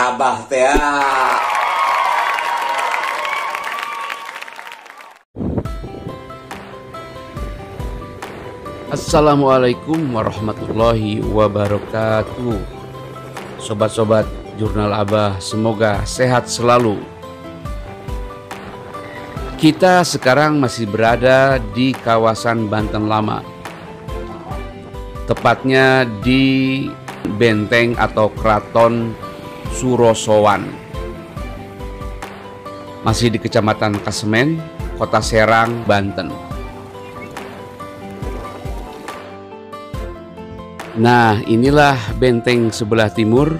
Abah teh. Assalamualaikum warahmatullahi wabarakatuh. Sobat-sobat Jurnal Abah, semoga sehat selalu. Kita sekarang masih berada di kawasan Banten Lama, tepatnya di benteng atau Keraton Surosowan, masih di Kecamatan Kasemen, Kota Serang, Banten. Nah, inilah benteng sebelah timur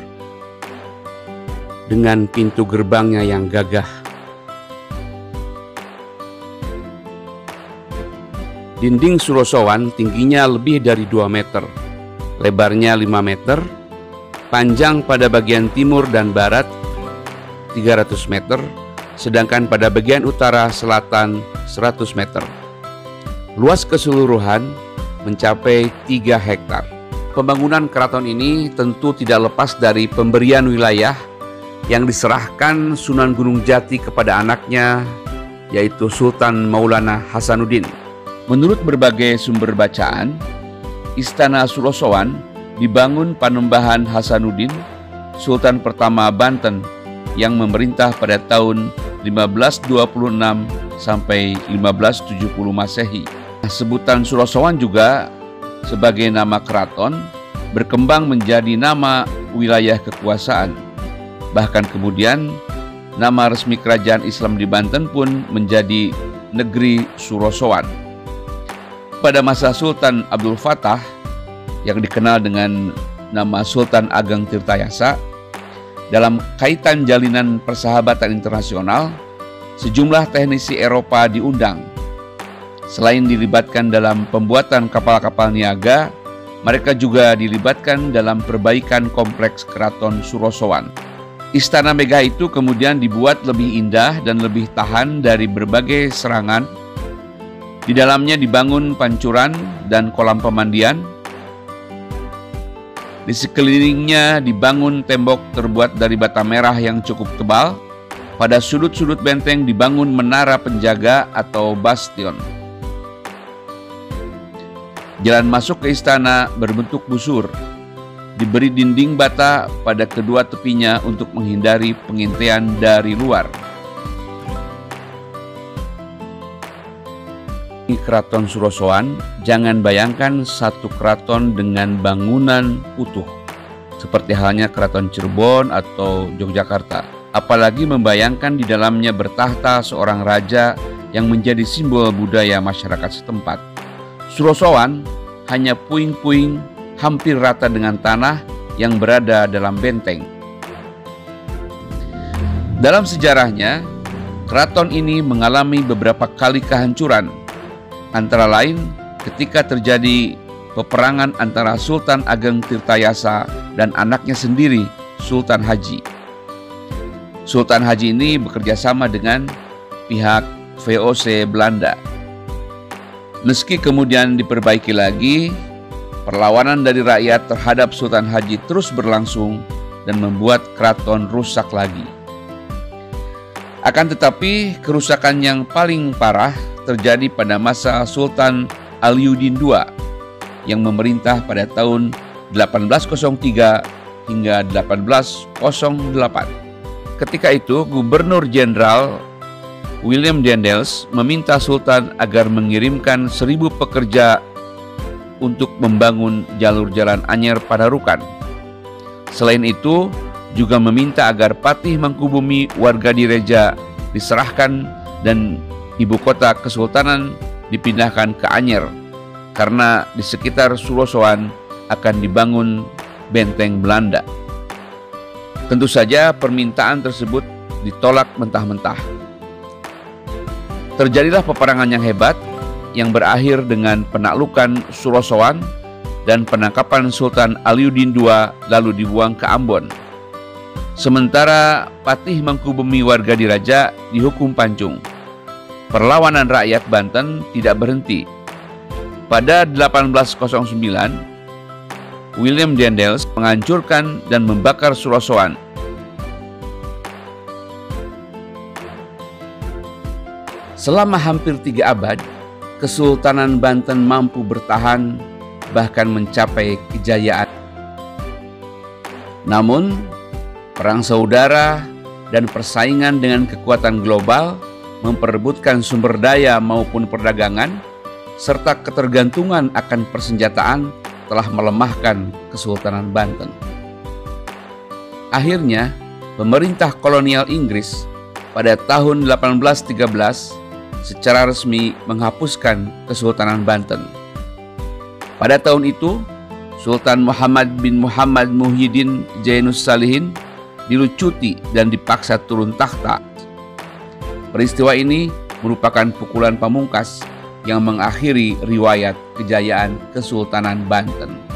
dengan pintu gerbangnya yang gagah. Dinding Surosowan tingginya lebih dari 2 meter, lebarnya 5 meter, panjang pada bagian timur dan barat 300 meter, sedangkan pada bagian utara selatan 100 meter. Luas keseluruhan mencapai 3 hektar. Pembangunan keraton ini tentu tidak lepas dari pemberian wilayah yang diserahkan Sunan Gunung Jati kepada anaknya, yaitu Sultan Maulana Hasanuddin. Menurut berbagai sumber bacaan, Istana Surosowan dibangun Panembahan Hasanuddin, Sultan pertama Banten yang memerintah pada tahun 1526 sampai 1570 Masehi. Sebutan Surosowan juga sebagai nama keraton berkembang menjadi nama wilayah kekuasaan. Bahkan kemudian nama resmi kerajaan Islam di Banten pun menjadi Negeri Surosowan. Pada masa Sultan Abdul Fattah yang dikenal dengan nama Sultan Ageng Tirtayasa, dalam kaitan jalinan persahabatan internasional, sejumlah teknisi Eropa diundang. Selain dilibatkan dalam pembuatan kapal-kapal niaga, mereka juga dilibatkan dalam perbaikan kompleks Keraton Surosowan. Istana megah itu kemudian dibuat lebih indah dan lebih tahan dari berbagai serangan. Di dalamnya dibangun pancuran dan kolam pemandian. Di sekelilingnya dibangun tembok terbuat dari bata merah yang cukup tebal. Pada sudut-sudut benteng dibangun menara penjaga atau bastion. Jalan masuk ke istana berbentuk busur, diberi dinding bata pada kedua tepinya untuk menghindari pengintaian dari luar. Keraton Surosowan, jangan bayangkan satu keraton dengan bangunan utuh, seperti halnya Keraton Cirebon atau Yogyakarta. Apalagi membayangkan di dalamnya bertahta seorang raja yang menjadi simbol budaya masyarakat setempat. Surosowan hanya puing-puing hampir rata dengan tanah yang berada dalam benteng. Dalam sejarahnya, keraton ini mengalami beberapa kali kehancuran, antara lain ketika terjadi peperangan antara Sultan Ageng Tirtayasa dan anaknya sendiri, Sultan Haji. Sultan Haji ini bekerja sama dengan pihak VOC Belanda. Meski kemudian diperbaiki lagi, perlawanan dari rakyat terhadap Sultan Haji terus berlangsung dan membuat keraton rusak lagi. Akan tetapi, kerusakan yang paling parah terjadi pada masa Sultan Aliuddin II yang memerintah pada tahun 1803 hingga 1808. Ketika itu, Gubernur Jenderal William Daendels meminta Sultan agar mengirimkan 1.000 pekerja untuk membangun jalur jalan anyar Padarukan. Selain itu, juga meminta agar Patih Mangkubumi warga Direja diserahkan dan ibu kota kesultanan dipindahkan ke Anyer, karena di sekitar Surosowan akan dibangun benteng Belanda. Tentu saja permintaan tersebut ditolak mentah-mentah. Terjadilah peperangan yang hebat yang berakhir dengan penaklukan Surosowan dan penangkapan Sultan Aliuddin II lalu dibuang ke Ambon. Sementara Patih Mangkubumi warga Diraja dihukum pancung. Perlawanan rakyat Banten tidak berhenti. Pada 1809, William Daendels menghancurkan dan membakar Surosowan. Selama hampir 3 abad, Kesultanan Banten mampu bertahan bahkan mencapai kejayaan. Namun, perang saudara dan persaingan dengan kekuatan global memperebutkan sumber daya maupun perdagangan, serta ketergantungan akan persenjataan telah melemahkan Kesultanan Banten. Akhirnya, pemerintah kolonial Inggris pada tahun 1813 secara resmi menghapuskan Kesultanan Banten. Pada tahun itu, Sultan Muhammad bin Muhammad Muhyiddin Jainus Salihin dilucuti dan dipaksa turun takhta. Peristiwa ini merupakan pukulan pamungkas yang mengakhiri riwayat kejayaan Kesultanan Banten.